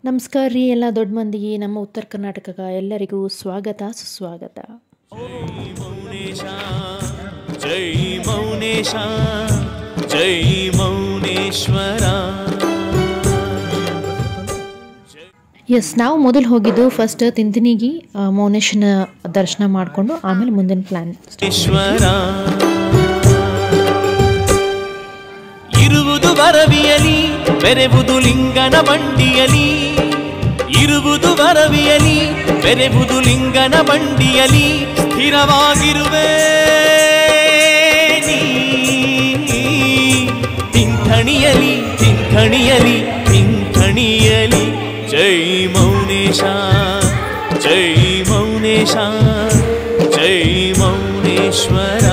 ನಮಸ್ಕಾರ ರೀ ಎಲ್ಲ ದೊಡ್ಡ ಮಂದಿಗೆ ನಮ್ಮ ಉತ್ತರ ಕರ್ನಾಟಕಕ್ಕೆ ಎಲ್ಲರಿಗೂ ಸ್ವಾಗತ ಸುಸ್ವಾಗತ. ಜೈ ಮೌನೇಶ ಜೈ ಮೌನೇಶ್ವರ. ಎಸ್, ನಾವು ಮೊದಲು ಹೋಗಿದ್ದು ಫಸ್ಟ್ ತಿಂತಿನಿಗೆ ಮೌನೇಶನ ದರ್ಶನ ಮಾಡಿಕೊಂಡು ಆಮೇಲೆ ಮುಂದಿನ ಪ್ಲ್ಯಾನ್. ಇರುವುದು ಬರವಿಯಲಿ ಬೆರೆವುದು ಲಿಂಗನ ಬಂಡಿಯಲಿ, ಇರುವುದು ಬರವಿಯಲಿ ಬೆರೆವುದು ಲಿಂಗನ ಬಂಡಿಯಲಿ, ಸ್ಥಿರವಾಗಿರುವೆ ತಿಂಥಣಿಯಲಿ ತಿಂಥಣಿಯಲಿ ತಿಂಥಣಿಯಲಿ. ಜೈ ಮೌನೇಶ ಜೈ ಮೌನೇಶ ಜೈ ಮೌನೇಶ್ವರ.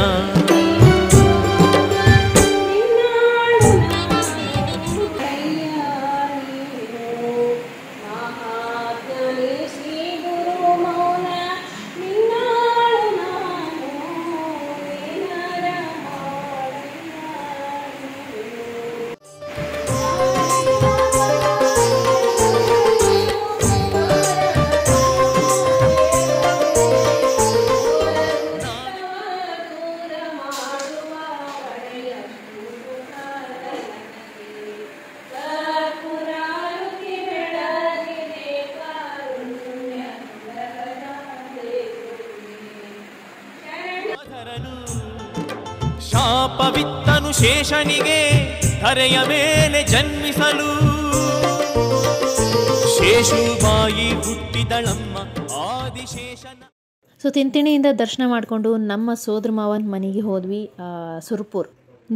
ಶಾಪವಿತ್ತನು ಶೇಷನಿಗೆ ಧರೆಯ ಮೇಲೆ ಜನ್ಮಿಸಲು, ಶೇಷುಬಾಯಿ ಹುಟ್ಟಿದಳಮ್ಮ ಆದಿಶೇಷನ. ಸೊ ತಿಂತಿಣಿಯಿಂದ ದರ್ಶನ ಮಾಡಿಕೊಂಡು ನಮ್ಮ ಸೋದರ ಮಾವನ ಮನೆಗೆ ಹೋದ್ವಿ. ಸುರ್ಪುರ್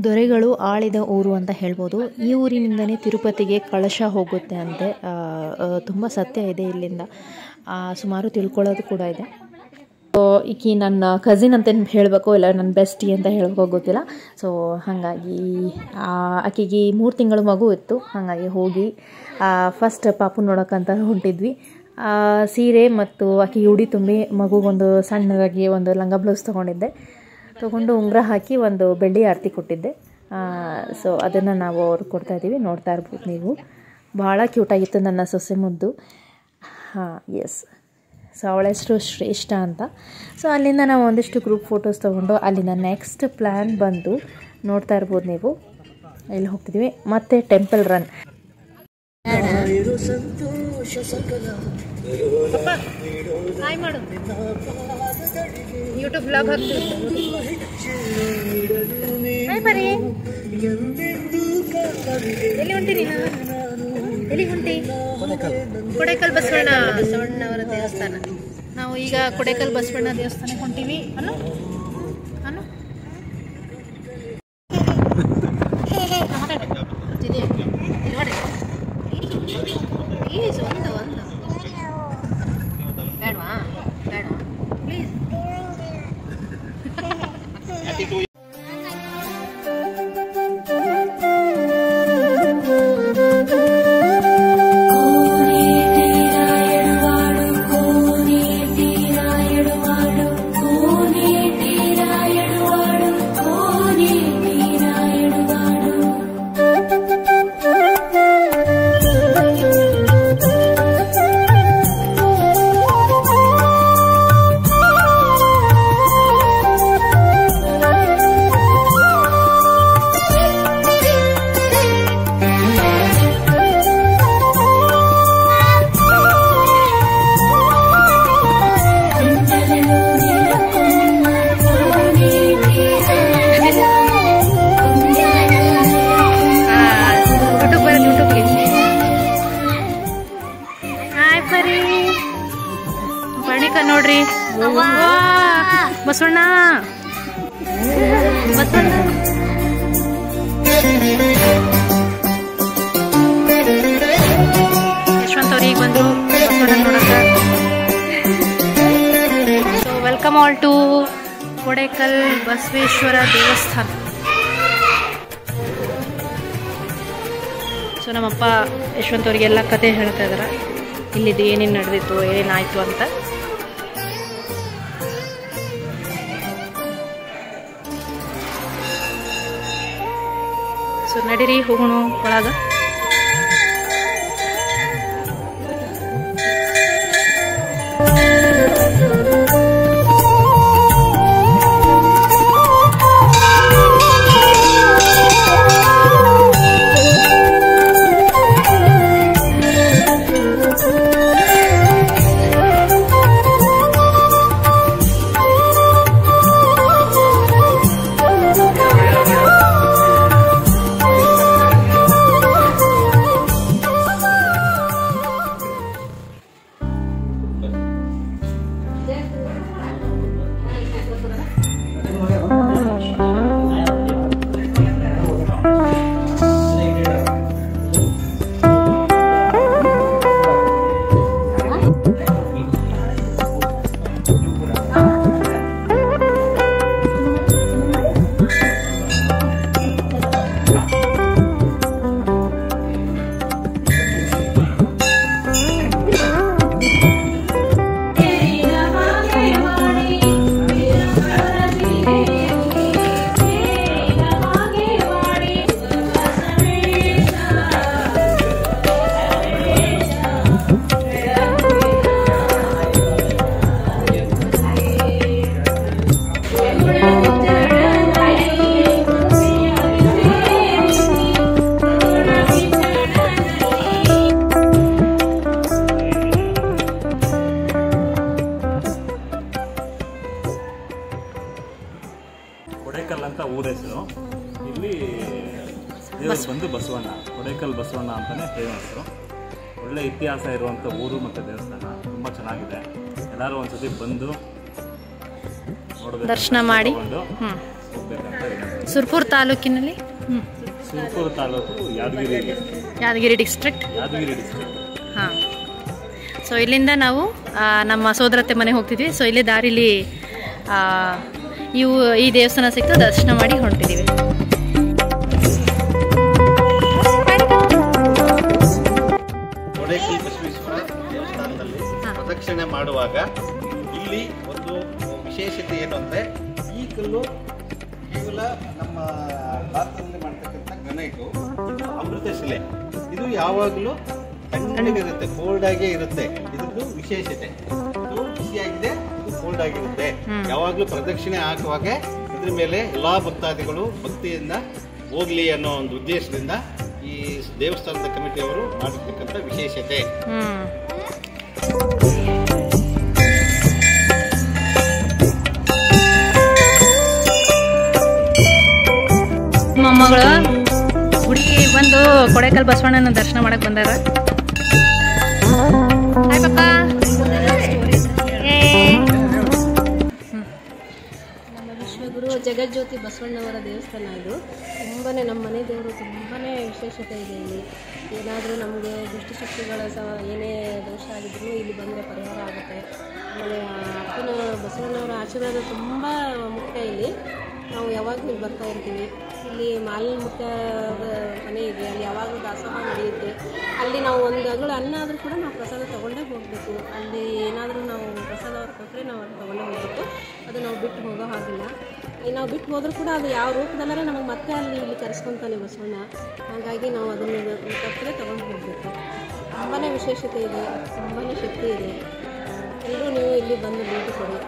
ದೊರೆಗಳು ಆಳಿದ ಊರು ಅಂತ ಹೇಳ್ಬೋದು. ಈ ಊರಿನಿಂದನೇ ತಿರುಪತಿಗೆ ಕಳಶ ಹೋಗುತ್ತೆ ಅಂತೆ. ತುಂಬ ಸತ್ಯ ಇದೆ ಇಲ್ಲಿಂದ, ಸುಮಾರು ತಿಳ್ಕೊಳ್ಳೋದು ಕೂಡ ಇದೆ. ಈಕಿ ನನ್ನ ಕಸಿನ್ ಅಂತ ಹೇಳಬೇಕು, ಇಲ್ಲ ನನ್ನ ಬೆಸ್ಟಿ ಅಂತ ಹೇಳಬೇಕು ಗೊತ್ತಿಲ್ಲ. ಸೊ ಹಾಗಾಗಿ ಆಕೆಗೆ 3 ತಿಂಗಳು ಮಗು ಇತ್ತು. ಹಾಗಾಗಿ ಹೋಗಿ ಫಸ್ಟ್ ಪಾಪು ನೋಡೋಕ್ಕಂತ ಹೊಂಟಿದ್ವಿ. ಸೀರೆ ಮತ್ತು ಆಕೆಗೆ ಉಡಿ ತುಂಬಿ ಮಗುಗೊಂದು ಸಣ್ಣದಾಗಿ ಒಂದು ಲಂಗ ಬ್ಲೌಸ್ ತೊಗೊಂಡು ಉಂಗುರ ಹಾಕಿ ಒಂದು ಬೆಳ್ಳಿ ಆರತಿ ಕೊಟ್ಟಿದ್ದೆ. ಸೊ ಅದನ್ನು ನಾವು ಅವ್ರಿಗೆ ಕೊಡ್ತಾಯಿದ್ದೀವಿ, ನೋಡ್ತಾ ಇರ್ಬೋದು ನೀವು. ಭಾಳ ಕ್ಯೂಟಾಗಿತ್ತು ನನ್ನ ಸೊಸೆ ಮುದ್ದು. ಹಾಂ, ಎಸ್. ಸೊ ಅವಳೆಷ್ಟು ಶ್ರೇಷ್ಠ ಅಂತ. ಸೊ ಅಲ್ಲಿಂದ ನಾವು ಒಂದಿಷ್ಟು ಗ್ರೂಪ್ ಫೋಟೋಸ್ ತೊಗೊಂಡು ಅಲ್ಲಿಂದ ನೆಕ್ಸ್ಟ್ ಪ್ಲ್ಯಾನ್ ಬಂದು ನೋಡ್ತಾ ಇರ್ಬೋದು ನೀವು. ಇಲ್ಲಿ ಹೋಗ್ತಿದ್ವಿ ಮತ್ತೆ ಟೆಂಪಲ್ ರನ್. ಹಾಯ್ ಮಾಡು, ಯೂಟ್ಯೂಬ್ ಬ್ಲಾಗ್ ಹಾಕ್ತೀವಿ. ಹಾಯ್ ಬರೀ, ಎಲ್ಲಿ ಹೊಂಟಿ ನೀನು? ಎಲ್ಲಿ ಹೊಂಟಿ? ಕೊಡೇಕಲ್ ಬಸವಣ್ಣವರ ದೇವಸ್ಥಾನ. ನಾವು ಈಗ ಕೊಡೇಕಲ್ ಬಸವಣ್ಣ ದೇವಸ್ಥಾನಕ್ಕೆ ಹೊಂಟೀವಿ. ಅನ್ನು ಅನ್ನು ಒಂದು ಬೇಡವಾ ಬೇಡ ಪ್ಲೀಸ್. ನೋಡ್ರಿ ಬಸವಣ್ಣ ಬಸವಣ್ಣ. ಯಶವಂತ್ ಅವ್ರಿಗೆ ಬಂದ್ರು ಬಸವಣ್ಣ ನೋಡಕ್ಕೆ. So welcome all to Kodekal Basaveshwara ದೇವಸ್ಥಾನ. ಸೊ ನಮ್ಮಪ್ಪ ಯಶವಂತ್ ಅವರಿಗೆಲ್ಲ ಕತೆ ಹೇಳ್ತಾ ಇದಾರೆ, ಇಲ್ಲಿದ್ದು ಏನೇನು ನಡೆದಿತ್ತು ಏನೇನಾಯಿತು ಅಂತ. ಸೊ ನಡೀರಿ ಹೋಗೋಣ ಒಳಗ. ಕೊಡೇಕಲ್ ಅಂತ ಊರ ಹೆಸರು. ಇಲ್ಲಿ ದೇವರು ಬಂದು ಬಸವಣ್ಣ, ಕೊಡೇಕಲ್ ಬಸವಣ್ಣ ಅಂತಲೇ ಫೇಮಸ್ಸು. ಒಳ್ಳೆ ಇತಿಹಾಸ ಇರುವಂಥ ಊರು ಮತ್ತು ದೇವಸ್ಥಾನ ತುಂಬ ಚೆನ್ನಾಗಿದೆ. ಎಲ್ಲರೂ ಒಂದ್ಸತಿ ಬಂದು ನೋಡಬೇಕು, ದರ್ಶನ ಮಾಡಿ ಹೋಗ್ಬೇಕಂತ ಇದೆ. ಸುರ್ಪುರ್ ತಾಲೂಕಿನಲ್ಲಿ ಸುರ್ಪುರ್ ತಾಲೂಕು ಯಾದಗಿರಿ ಡಿಸ್ಟ್ರಿಕ್ಟ್. ಹಾಂ, ಸೊ ಇಲ್ಲಿಂದ ನಾವು ನಮ್ಮ ಸೋದರತ್ತೆ ಮನೆ ಹೋಗ್ತಿದ್ವಿ. ಸೊ ಇಲ್ಲಿ ದಾರಿಲಿ ಈ ದೇವಸ್ಥಾನ ಸಿಕ್ತು, ದರ್ಶನ ಮಾಡಿ ಹೊರಟಿದ್ದೀವಿ. ಕೊಡೇಕಲ್ ಬಸವೇಶ್ವರ ದೇವಸ್ಥಾನದಲ್ಲಿ ಪ್ರದಕ್ಷಿಣೆ ಮಾಡುವಾಗ ಇಲ್ಲಿ ಒಂದು ವಿಶೇಷತೆ ಏನು ಅಂದರೆ, ಈ ಕಲ್ಲು ಕೇವಲ ನಮ್ಮ ಭಾರತದಲ್ಲಿ ಮಾಡ್ತಕ್ಕಂಥ ಗ್ರನೈಟು, ಇದು ಅಮೃತ ಶಿಲೆ. ಇದು ಯಾವಾಗಲೂ ತಣ್ಣಗಿರುತ್ತೆ, ಕೋಲ್ಡ್ ಆಗೇ ಇರುತ್ತೆ. ಇದ್ರದ್ದು ವಿಶೇಷತೆ, ಇದು ಬಿಸಿಯಾಗಿದೆ, ಇದು ಕೋಲ್ಡ್ ಆಗಿರುತ್ತೆ. ಯಾವಾಗಲೂ ಪ್ರದಕ್ಷಿಣೆ ಹಾಕುವಾಗ ಇದ್ರ ಮೇಲೆ ಎಲ್ಲಾ ಭಕ್ತಾದಿಗಳು ಭಕ್ತಿಯಿಂದ ಹೋಗ್ಲಿ ಅನ್ನೋ ಒಂದು ಉದ್ದೇಶದಿಂದ ಈ ದೇವಸ್ಥಾನದ ಕಮಿಟಿಯವರು ಮಾಡಿರ್ತಕ್ಕಂಥ ವಿಶೇಷತೆ. ಮೊಮ್ಮಗಳು ಗುಡಿ ಬಂದು ಕೊಡೇಕಲ್ ಬಸವಣ್ಣನ ದರ್ಶನ ಮಾಡಕ್ ಬಂದಾರ. ಹಾಯ್ ಪಪ್ಪ. ನಮ್ಮ ವಿಶ್ವಗುರು ಜಗಜ್ಯೋತಿ ಬಸವಣ್ಣವರ ದೇವಸ್ಥಾನ ಇದು. ತುಂಬಾ ನಮ್ಮ ಮನೆ ದೇವರು ತುಂಬಾ ವಿಶೇಷತೆ ಇದೆ. ಇಲ್ಲಿ ಏನಾದರೂ ನಮಗೆ ದುಷ್ಟಶಕ್ತಿಗಳ ಏನೇ ದೋಷ ಆಗಿದ್ರೂ ಇಲ್ಲಿ ಬಂದರೆ ಪರಿಹಾರ ಆಗುತ್ತೆ. ಆಮೇಲೆ ಅಪ್ಪನ ಬಸವಣ್ಣವರ ಆಶೀರ್ವಾದ ತುಂಬ ಮುಖ್ಯ. ಇಲ್ಲಿ ನಾವು ಯಾವಾಗಲೂ ಇಲ್ಲಿ ಬರ್ತಾ ಇರ್ತೀವಿ. ಇಲ್ಲಿ ಮಾಲಿನ ಮುಖ್ಯ ಮನೆ ಇದೆ, ಅಲ್ಲಿ ಯಾವಾಗಲೂ ದಾಸೋಹ ನಡೆಯುತ್ತೆ. ಅಲ್ಲಿ ನಾವು ಒಂದು ಅಗಳು ಅನ್ನ ಆದರೂ ಕೂಡ ನಾವು ಪ್ರಸಾದ ತೊಗೊಂಡೇ ಹೋಗಬೇಕು. ಅಲ್ಲಿ ಏನಾದರೂ ನಾವು ಪ್ರಸಾದ ಅವ್ರು ಕೊಟ್ಟರೆ ನಾವು ಅದು ತೊಗೊಂಡೇ ಹೋಗಬೇಕು. ಅದು ನಾವು ಬಿಟ್ಟು ಹೋಗೋ ಹಾಗಿಲ್ಲ. ನಾವು ಬಿಟ್ಟು ಹೋದರೂ ಕೂಡ ಅದು ಯಾವ ರೂಪದಲ್ಲೇ ನಮಗೆ ಮತ್ತೆ ಇಲ್ಲಿ ಕರೆಸ್ಕೊತಾನೆ ಬಸವಣ್ಣ. ಹಾಗಾಗಿ ನಾವು ಅದನ್ನು ತಪ್ಪಲೇ ತೊಗೊಂಡು ಹೋಗಬೇಕು. ತುಂಬಾ ವಿಶೇಷತೆ ಇದೆ, ತುಂಬಾ ಶಕ್ತಿ ಇದೆ. ಎಲ್ಲರೂ ನೀವು ಇಲ್ಲಿ ಬಂದು ಭೇಟಿ ಕೊಡಿ,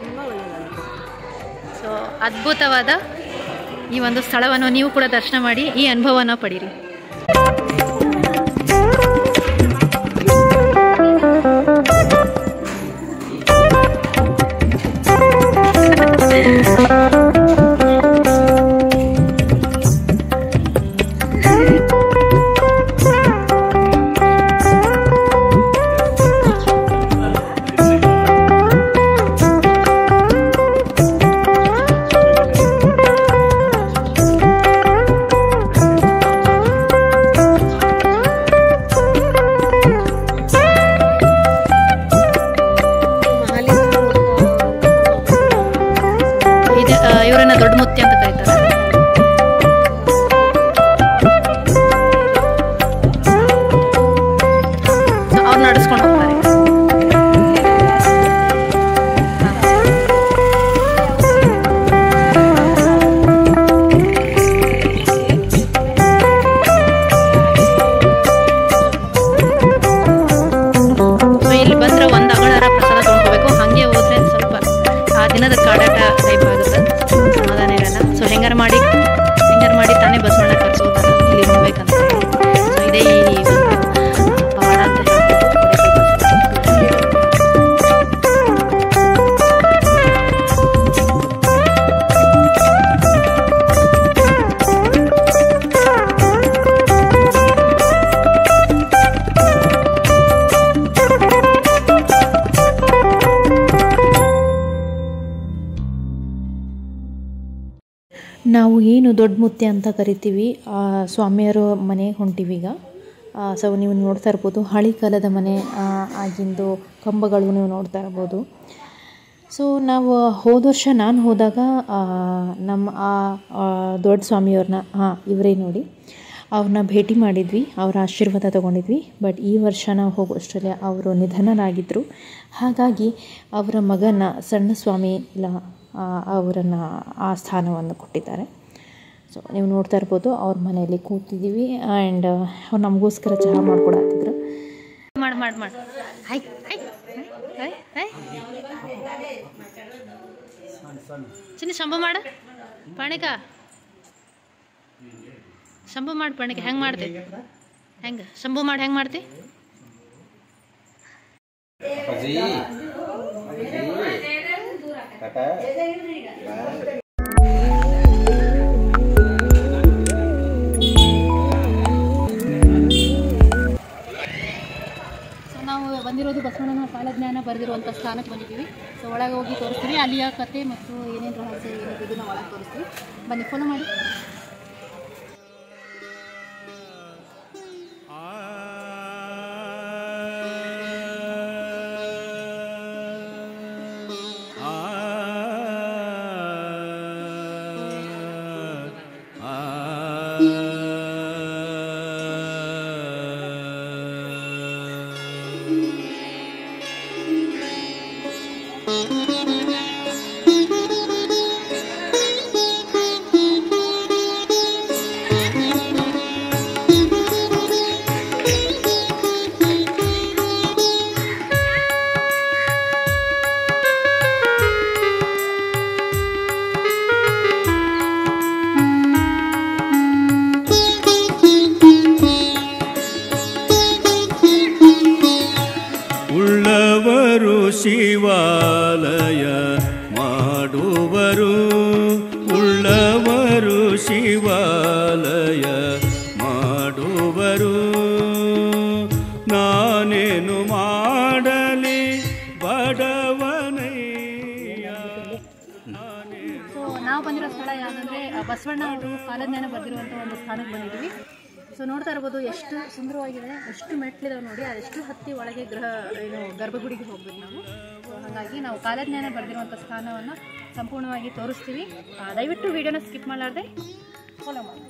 ತುಂಬ ಒಳ್ಳೆಯದಾಗುತ್ತೆ. ಸೊ ಅದ್ಭುತವಾದ ಈ ಒಂದು ಸ್ಥಳವನ್ನು ನೀವು ಕೂಡ ದರ್ಶನ ಮಾಡಿ ಈ ಅನುಭವನ ಪಡೀರಿ. ಇವರನ್ನ ದೊಡ್ಡ ಮುತ್ತಿ ಅಂತ ಕರೀತಾರೆ. ಅವ್ರು ನಡೆಸ್ಕೊಂಡು ಹೋಗ್ತಾರೆ. ಇಲ್ಲಿ ಬಂದ್ರೆ ಒಂದು ಅಗಳರ ಪ್ರಸಾದ ಏನು ದೊಡ್ಡ ಮುತ್ತೆ ಅಂತ ಕರಿತೀವಿ ಆ ಸ್ವಾಮಿಯರು ಮನೆಗೆ ಹೊಂಟಿವೀಗ. ಸೊ ನೀವು ನೋಡ್ತಾ ಇರ್ಬೋದು ಹಳೆ ಕಾಲದ ಮನೆ, ಆಗಿಂದು ಕಂಬಗಳು ನೀವು ನೋಡ್ತಾ ಇರ್ಬೋದು. ಸೊ ನಾವು ಹೋದ ವರ್ಷ ನಾನು ಹೋದಾಗ ನಮ್ಮ ದೊಡ್ಡ ಸ್ವಾಮಿಯವ್ರನ್ನ ಇವರೇ ನೋಡಿ ಅವ್ರನ್ನ ಭೇಟಿ ಮಾಡಿದ್ವಿ, ಅವರ ಆಶೀರ್ವಾದ ತೊಗೊಂಡಿದ್ವಿ. ಬಟ್ ಈ ವರ್ಷ ನಾವು ಹೋಗೋಷ್ಟರಲ್ಲಿ ಅವರು ನಿಧನರಾಗಿದ್ದರು. ಹಾಗಾಗಿ ಅವರ ಮಗನ ಸಣ್ಣ ಸ್ವಾಮಿ ಇಲ್ಲ ಅವರನ್ನು ಆ ಸ್ಥಾನವನ್ನು ಕೊಟ್ಟಿದ್ದಾರೆ. ಸೊ ನೀವು ನೋಡ್ತಾ ಇರ್ಬೋದು ಅವ್ರ ಮನೆಯಲ್ಲಿ ಕೂತಿದ್ದೀವಿ. ಆ್ಯಂಡ್ ಅವ್ರು ನಮಗೋಸ್ಕರ ಚಹಾ ಮಾಡ್ಕೊಡತ್ತಿದ್ರು. ಮಾಡಿ ಹಾಯ್ ಚಿನ್ನ ಶಂಭು ಮಾಡ ಪಾಣಿಕ ಶಂಭು ಮಾಡಿ ಪಾಣಿಕ ಹೆಂಗೆ ಮಾಡ್ತಿ? ಹೆಂಗೆ ಶಂಭು ಮಾಡಿ ಹೆಂಗೆ ಮಾಡ್ತಿ? ನಾವು ಬಂದಿರೋದು ಬಸವಣ್ಣನ ಕಾಲಜ್ಞಾನ ಬರೆದಿರುವಂಥ ಸ್ಥಾನಕ್ಕೆ ಬಂದಿದ್ದೀವಿ. ಸೊ ಒಳಗೆ ಹೋಗಿ ತೋರಿಸ್ತೀವಿ, ಅಲ್ಲಿಯ ಕತೆ ಮತ್ತು ಏನೇನು ರಹಸ್ಯ ಏನಿದೆ ನಾವು ಒಳಗೆ ತೋರಿಸ್ತೀವಿ. ಬನ್ನಿ, ಫಾಲೋ ಮಾಡಿ. ಶಿವಾಲಯ ಮಾಡುವರು, ಉಳ್ಳವರು ಶಿವಾಲಯ ಮಾಡುವರು. ನಾನೇನು ಮಾಡಲಿ ಬಡವನಯ್ಯ. ಸೊ ನಾವು ಬಂದಿರೋ ಸ್ಥಳ ಯಾವುದಂದರೆ ಬಸವಣ್ಣ ಅವರು ಕಾಲಜ್ಞಾನ ಬರೆದಿರುವಂಥ ಒಂದು ಸ್ಥಾನಕ್ಕೆ ಬಂದಿದ್ವಿ. ಸೊ ನೋಡ್ತಾ ಇರ್ಬೋದು ಎಷ್ಟು ಸುಂದರವಾಗಿದೆ, ಎಷ್ಟು ಮೆಟ್ಲಿದಾವೆ ನೋಡಿ. ಅದೆಷ್ಟು ಹತ್ತಿ ಒಳಗೆ ಗರ್ಭಗುಡಿಗೆ ಹೋಗ್ಬೇಕು ನಾವು. ಸೊ ಹಾಗಾಗಿ ನಾವು ಕಾಲಜ್ಞಾನ ಬರೆದಿರುವಂಥ ಸ್ಥಾನವನ್ನು ಸಂಪೂರ್ಣವಾಗಿ ತೋರಿಸ್ತೀವಿ. ದಯವಿಟ್ಟು ವಿಡಿಯೋನ ಸ್ಕಿಪ್ ಮಾಡಲಾರ್ದೆ ಫಾಲೋ ಮಾಡಿ.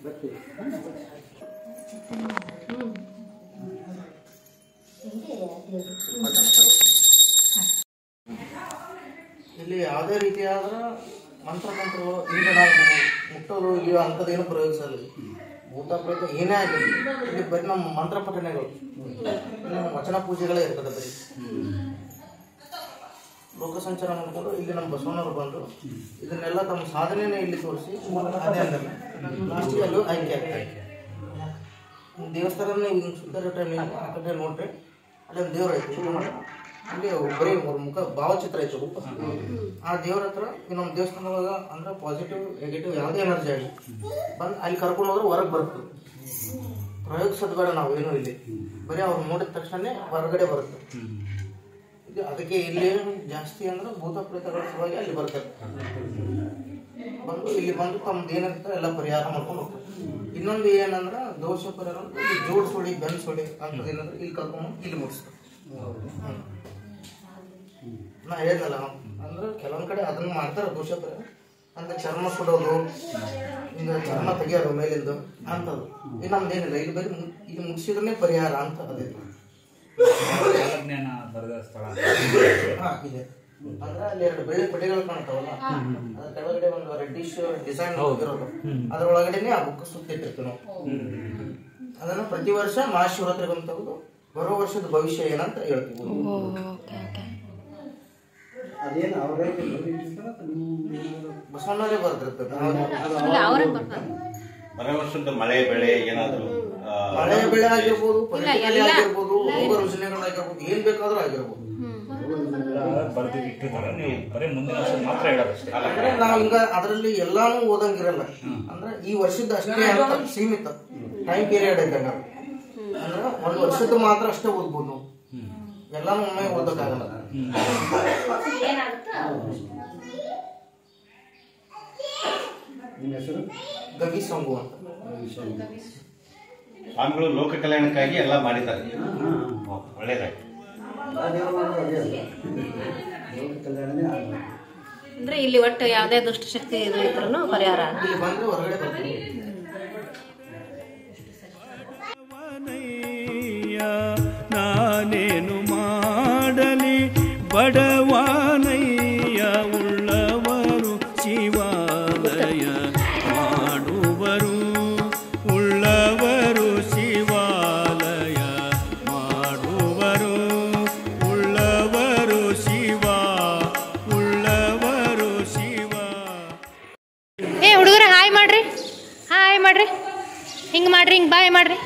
ಓಕೆ, ಇಲ್ಲಿ ಯಾವುದೇ ರೀತಿಯಾದ ಮಂತ್ರತಂತ್ರಗಳು ಈಗ ಮುಟ್ಟೋದು ಇದೆಯೋ ಅಂಥದ್ದೇನು ಪ್ರಯೋಗಿಸಲ್ಲ. ಭೂತ ಪ್ರೇತ ಏನೇ ಆಗಲಿ ಇಲ್ಲಿ ಬರೀ ನಮ್ಮ ಮಂತ್ರ ಪಠಣೆಗಳು, ನಮ್ಮ ವಚನ ಪೂಜೆಗಳೇ ಇರ್ತದೆ. ಬರೀ ಲೋಕ ಸಂಚಾರ ಮಾಡಿಕೊಂಡು ಇಲ್ಲಿ ನಮ್ಮ ಬಸವಣ್ಣವರು ಬಂದು ಇದನ್ನೆಲ್ಲ ತಮ್ಮ ಸಾಧನೆಯೇ ಇಲ್ಲಿ ತೋರಿಸಿ ಅದೇ ಅಂದರೆ ಲಾಸ್ಟಿಗೆ ಅಲ್ಲೂ ಆಯ್ಕೆ ಆಗ್ತಾರೆ. ದೇವಸ್ಥಾನ ಸುತ್ತಲ ಟೈಮ್ ಆ ಕಡೆ ನೋಡ್ರಿ, ಅಲ್ಲಿ ಒಂದು ದೇವ್ರ ಐತಿ. ಅಲ್ಲಿ ಬರೀ ಅವ್ರ ಮುಖ ಭಾವಚಿತ್ರ ಐತೆ. ಆ ದೇವ್ರ ಹತ್ರ ನಮ್ಮ ದೇವಸ್ಥಾನದಾಗ ಅಂದ್ರೆ ಪಾಸಿಟಿವ್ ನೆಗೆಟಿವ್ ಯಾವುದೇ ಎನರ್ಜಿ ಆಗಲಿ ಬಂದು ಅಲ್ಲಿ ಕರ್ಕೊಂಡು ಹೋದ್ರೆ ಹೊರಗೆ ಬರ್ತದೆ. ಪ್ರಯೋಗಿಸೋದು ಬೇಡ ನಾವು ಏನೂ ಇಲ್ಲಿ, ಬರೀ ಅವ್ರು ನೋಡಿದ ತಕ್ಷಣ ಹೊರಗಡೆ ಬರುತ್ತೆ. ಇದು ಅದಕ್ಕೆ ಇಲ್ಲಿ ಜಾಸ್ತಿ ಅಂದ್ರೆ ಭೂತ ಪ್ರೇತಗಳ ಸಲುವಾಗಿ ಅಲ್ಲಿ ಬರ್ತಾರೆ. ಬಂದು ಇಲ್ಲಿ ಬಂದು ತಮ್ದು ಏನಿರ್ತದೆ ಎಲ್ಲ ಪರಿಹಾರ ಮಾಡ್ಕೊಂಡು ಹೋಗ್ತಾರೆ. ಇನ್ನೊಂದು ಏನಂದ್ರೆ ದೋಷ ಪರಿಹಾರ ಇಲ್ಲಿ ಜೋಡಿಸೋಡಿ ಬೆನ್ಸೋಡಿ ಅಂತದ್ದು ಏನಂದ್ರೆ ಇಲ್ಲಿ ಕರ್ಕೊಂಡು ಇಲ್ಲಿ ಮುಗಿಸ್ತಾರೆ. ನಾ ಹೇಳಿದಲ್ಲ ಅಂದ್ರೆ ಕೆಲವೊಂದ್ ಕಡೆ ಅದನ್ನ ಮಾಡ್ತಾರೆ ದೋಷ ಪರಿಹಾರ ಅಂದ್ರೆ ಚರ್ಮ ಸುಡೋದು, ಈಗ ಚರ್ಮ ತೆಗಿಯೋದು ಮೇಲಿಂದು ಅಂಥದ್ದು. ಇದು ನಮ್ದೇನಿಲ್ಲ, ಇಲ್ಲಿ ಬರೀ ಇಲ್ಲಿ ಮುಗಿಸಿದ್ರೆ ಪರಿಹಾರ ಅಂತ ಅದೇ. ಕಾಲಜ್ಞಾನ ಬರೆದ ಸ್ಥಳ ಇದೆ. ಅಂದ್ರೆ ಅಲ್ಲಿ 2 ಬೆಳ್ಳಿ ಪಟ್ಟಿಗಳು ಕಾಣ್ತಾವಲ್ಲ, ಅದ್ರ ಕೆಳಗಡೆ ಒಂದು ರೆಡ್ಡಿಶ್ ಡಿಸೈನ್ ಇರೋದು, ಅದ್ರೊಳಗಡೆನೆ ಆ ಬುಕ್ ಸುತ್ತಿಟ್ಟಿರ್ತೀವಿ ನಾವು. ಅದನ್ನು ಪ್ರತಿ ವರ್ಷ ಮಹಾಶಿವರಾತ್ರಿಗೊಂದು ತೆಗೆದು ಬರೋ ವರ್ಷದ ಭವಿಷ್ಯ ಏನಂತ ಹೇಳ್ತೀವಿ. ಬಸವಣ್ಣವರೇ ಬರ್ತಿರ್ತದೆ. ಬರೋ ವರ್ಷದ ಮಳೆ ಬೆಳೆ ಏನಾದ್ರು ಮಳೆ ಬೆಳೆ ಆಗಿರ್ಬೋದು, ಪರೀಕ್ಷೆ ಆಗಿರ್ಬೋದು, ರೋಗ ರುಜಿನಗಳಾಗಿರ್ಬೋದು, ಏನ್ ಬೇಕಾದ್ರೂ ಆಗಿರ್ಬೋದು. ಬರೆದು ಇಟ್ಟಿರ್ತಾರೆ, ನೀವು ಬರೀ ಮುಂದಿನ ವರ್ಷ ಮಾತ್ರ ಹೇಳೋದಷ್ಟೇ. ಅಂದ್ರೆ ನಾವ್ ಹಿಂಗ ಅದ್ರಲ್ಲಿ ಎಲ್ಲಾನು ಓದಂಗಿರಲ್ಲ. ಅಂದ್ರೆ ಈ ವರ್ಷದ ಅಷ್ಟೇ ಅಂತ ಸೀಮಿತ ಟೈಮ್ ಪೀರಿಯಡ್ ಇದ್ದಾಗ, ಅಂದ್ರೆ 1 ವರ್ಷದ ಮಾತ್ರ ಅಷ್ಟೇ ಓದ್ಬೋದು ನಾವು. ಎಲ್ಲಾನು ಒಮ್ಮೆ ಓದಕ್ಕಾಗಲ್ಲ. ಗವಿ ಸಂಗು ಅಂತ ಸ್ವಾಮಿಗಳು ಲೋಕ ಕಲ್ಯಾಣಕ್ಕಾಗಿ ಎಲ್ಲ ಮಾಡಿದ್ದಾರೆ. ಒಳ್ಳೇದಾಯ್ತು. ಅಂದ್ರೆ ಇಲ್ಲಿ ಒಟ್ಟು ಯಾವುದೇ ದುಷ್ಟಶಕ್ತಿ ಇದ್ರೂ ಪರಿಹಾರ ಇಲ್ಲಿ ಬಂದ್ರೆ ಹೊರಗಡೆ ಬರ್ತೀವಿ. ನಾನೇನು ಮಾಡಲಿ ಬಡವಾನಯ್ಯ, ಉಳ್ಳವರು ಶಿವಾಲಯ ಮಾಡುವರು, ಉಳ್ಳವರು ಶಿವಾಲಯ ಮಾಡುವರು, ಉಳ್ಳವರು ಶಿವ, ಉಳ್ಳವರು ಶಿವ. ಹುಡುಗರ ಹಾಯ್ ಮಾಡ್ರಿ, ಹಾಯ್ ಮಾಡ್ರಿ, ಹಿಂಗೆ ಮಾಡ್ರಿ, ಹಿಂಗೆ ಬಾಯ್ ಮಾಡ್ರಿ.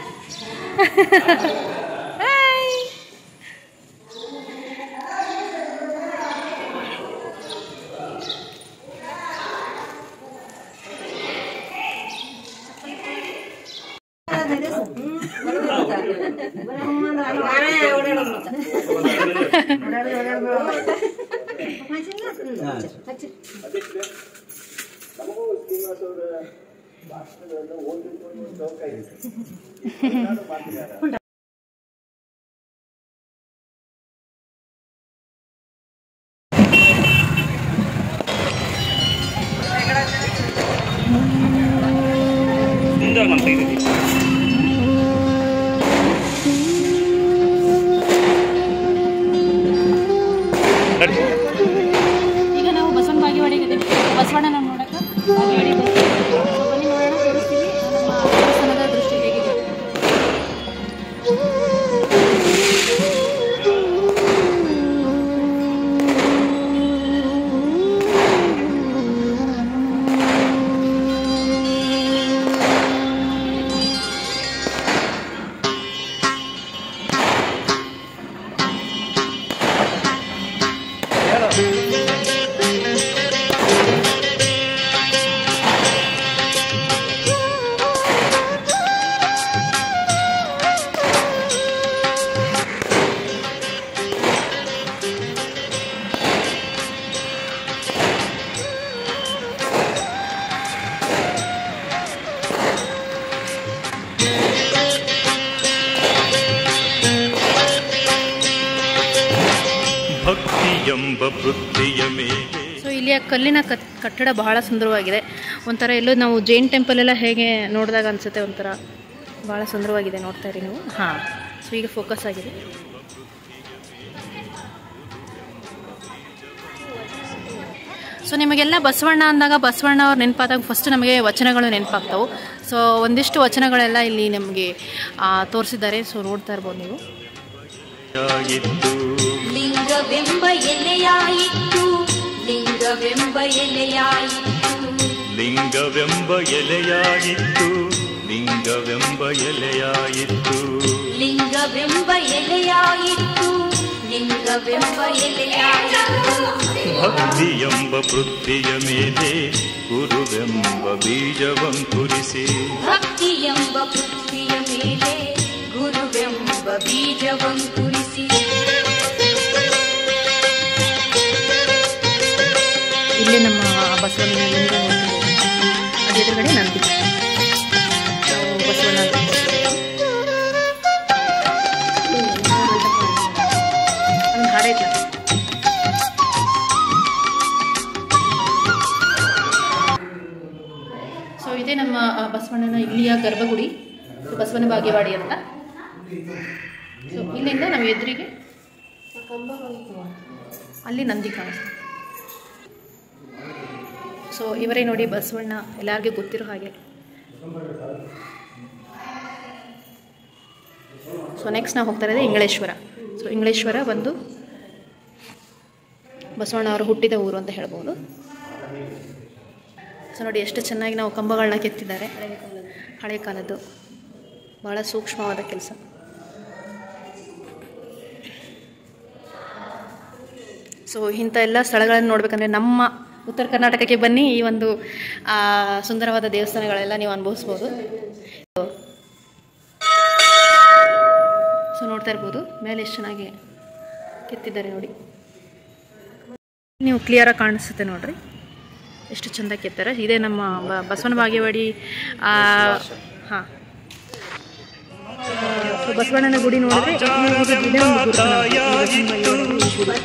ಈಗ ನಾವು ಬಸವನ ಬಾಗೇವಾಡಿಗೆ ಬಸವಣ್ಣನ ನೋಡಕ್ಕೆ ಬಾಗೇವಾಡಿ ಬನ್ನಿ ನೋಡೋಣ, ತೋರಿಸ್ತೀವಿ ನಮ್ಮ ದೇವಸ್ಥಾನದ ದೃಷ್ಟಿ ಹೇಗಿದೆ. ಸೊ ಇಲ್ಲಿಯ ಕಲ್ಲಿನ ಕಟ್ಟಡ ಬಹಳ ಸುಂದರವಾಗಿದೆ. ಒಂಥರ ಎಲ್ಲೋ ನಾವು ಜೈನ್ ಟೆಂಪಲ್ ಎಲ್ಲ ಹೇಗೆ ನೋಡಿದಾಗ ಅನಿಸುತ್ತೆ, ಒಂಥರ ಭಾಳ ಸುಂದರವಾಗಿದೆ. ನೋಡ್ತಾ ಇರಿ ನೀವು. ಹಾಂ, ಸೊ ಈಗ ಫೋಕಸ್ ಆಗಿದೆ. ಸೊ ನಿಮಗೆಲ್ಲ ಬಸವಣ್ಣ ಅಂದಾಗ ಬಸವಣ್ಣ ಅವ್ರು ನೆನಪಾದಾಗ ಫಸ್ಟ್ ನಮಗೆ ವಚನಗಳು ನೆನಪಾಗ್ತಾವೆ. ಸೊ ಒಂದಿಷ್ಟು ವಚನಗಳೆಲ್ಲ ಇಲ್ಲಿ ನಮಗೆ ತೋರಿಸಿದ್ದಾರೆ. ಸೊ ನೋಡ್ತಾ ಇರ್ಬೋದು ನೀವು. ಲಿಂಗವೆಂಬ ಎಲೆಯಾಯಿತು, ಲಿಂಗವೆಂಬ ಎಲೆಯಾಯಿತು, ಲಿಂಗವೆಂಬ ಎಲೆಯಾಯಿತು, ಲಿಂಗವೆಂಬ ಎಲೆಯಾಯಿತು, ಲಿಂಗವೆಂಬ ಎಲೆಯಾಯಿತು, ಲಿಂಗವೆಂಬ ಎಲೆಯಾಯಿತು. ಭಕ್ತಿ ಎಂಬ ಪೃಥ್ವಿಯ ಮೇಲೆ ಗುರುವೆಂಬ ಬೀಜವಂಕುರಿಸಿ, ಭಕ್ತಿ ಎಂಬ ಪೃಥ್ವಿಯ ಮೇಲೆ ಗುರುವೆಂಬ ಬೀಜವಂಕುರಿಸಿ. ಇಲ್ಲಿ ನಮ್ಮ ಬಸವಣ್ಣ ಲಿಂಗ ಅದು ಎದುರುಗಡೆ ನಂದಿ ಬಸವಣ್ಣ ಒಂದು ಹಾಡೈತ. ಸೊ ಇದೇ ನಮ್ಮ ಬಸವಣ್ಣನ ಇಲ್ಲಿಯ ಗರ್ಭಗುಡಿ, ಬಸವನ ಬಾಗೇವಾಡಿ ಅಂತ. ಸೊ ಇಲ್ಲಿಂದ ನಮ್ಮ ಎದುರಿಗೆ ಅಲ್ಲಿ ನಂದಿ ಕಾಣಿಸ್ತು. ಸೊ ಇವರೇ ನೋಡಿ ಬಸವಣ್ಣ, ಎಲ್ಲರಿಗೂ ಗೊತ್ತಿರೋ ಹಾಗೆ. ಸೊ ನೆಕ್ಸ್ಟ್ ನಾವು ಹೋಗ್ತಾ ಇರೋದು ಇಂಗಳೇಶ್ವರ. ಸೊ ಇಂಗಳೇಶ್ವರ ಬಂದು ಬಸವಣ್ಣ ಅವರು ಹುಟ್ಟಿದ ಊರು ಅಂತ ಹೇಳ್ಬೋದು. ಸೊ ನೋಡಿ ಎಷ್ಟು ಚೆನ್ನಾಗಿ ನಾವು ಕಂಬಗಳನ್ನ ಕೆತ್ತಿದ್ದಾರೆ, ಹಳೆ ಕಾಲದ್ದು, ಭಾಳ ಸೂಕ್ಷ್ಮವಾದ ಕೆಲಸ. ಸೊ ಇಂಥ ಎಲ್ಲ ಸ್ಥಳಗಳನ್ನು ನೋಡಬೇಕಂದ್ರೆ ನಮ್ಮ ಉತ್ತರ ಕರ್ನಾಟಕಕ್ಕೆ ಬನ್ನಿ, ಈ ಒಂದು ಸುಂದರವಾದ ದೇವಸ್ಥಾನಗಳೆಲ್ಲ ನೀವು ಅನುಭವಿಸ್ಬೋದು. ಸೊ ನೋಡ್ತಾ ಇರ್ಬೋದು ಮೇಲೆ ಎಷ್ಟು ಚೆನ್ನಾಗಿ ಕೆತ್ತಿದ್ದಾರೆ ನೋಡಿ, ನೀವು ಕ್ಲಿಯರಾಗಿ ಕಾಣಿಸುತ್ತೆ ನೋಡ್ರಿ ಎಷ್ಟು ಚೆಂದ ಕೆತ್ತಾರೆ. ಇದೇ ನಮ್ಮ ಬಸವನ ಬಾಗೇವಾಡಿ. ಹಾಂ, ಬಸವಣ್ಣನ ಗುಡಿ ನೋಡಿದ್ರೆ ಇದೇ ಒಂದು ಗುರು.